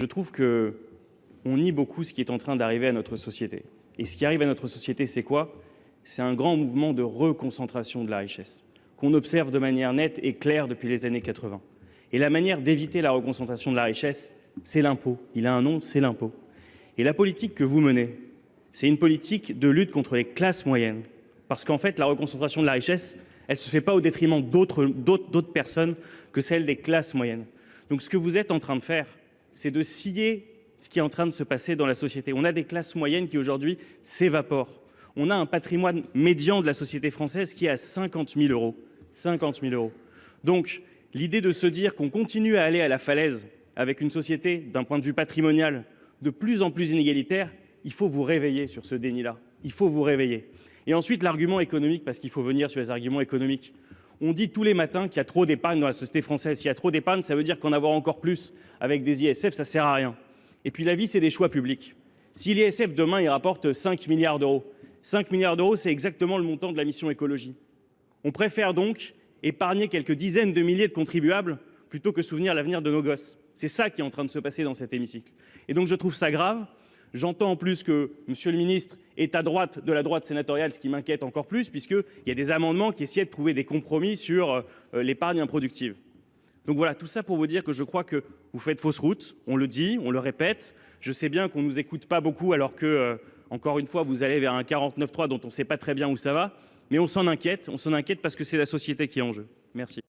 Je trouve qu'on nie beaucoup ce qui est en train d'arriver à notre société. Et ce qui arrive à notre société, c'est quoi? C'est un grand mouvement de reconcentration de la richesse, qu'on observe de manière nette et claire depuis les années 80. Et la manière d'éviter la reconcentration de la richesse, c'est l'impôt. Il a un nom, c'est l'impôt. Et la politique que vous menez, c'est une politique de lutte contre les classes moyennes. Parce qu'en fait, la reconcentration de la richesse, elle ne se fait pas au détriment d'autres personnes que celles des classes moyennes. Donc ce que vous êtes en train de faire, c'est de scier ce qui est en train de se passer dans la société. On a des classes moyennes qui aujourd'hui s'évaporent. On a un patrimoine médian de la société française qui est à 50 000 euros. 50 000 euros. Donc l'idée de se dire qu'on continue à aller à la falaise avec une société, d'un point de vue patrimonial, de plus en plus inégalitaire, il faut vous réveiller sur ce déni-là. Il faut vous réveiller. Et ensuite, l'argument économique, parce qu'il faut venir sur les arguments économiques. On dit tous les matins qu'il y a trop d'épargne dans la société française. S'il y a trop d'épargne, ça veut dire qu'en avoir encore plus avec des ISF, ça ne sert à rien. Et puis la vie, c'est des choix publics. Si l'ISF, demain, il rapporte 5 milliards d'euros, 5 milliards d'euros, c'est exactement le montant de la mission écologie. On préfère donc épargner quelques dizaines de milliers de contribuables plutôt que souvenir l'avenir de nos gosses. C'est ça qui est en train de se passer dans cet hémicycle. Et donc je trouve ça grave. J'entends en plus que monsieur le ministre est à droite de la droite sénatoriale, ce qui m'inquiète encore plus, puisqu'il y a des amendements qui essaient de trouver des compromis sur l'épargne improductive. Donc voilà, tout ça pour vous dire que je crois que vous faites fausse route, on le dit, on le répète. Je sais bien qu'on ne nous écoute pas beaucoup alors que, encore une fois, vous allez vers un 49.3 dont on ne sait pas très bien où ça va, mais on s'en inquiète parce que c'est la société qui est en jeu. Merci.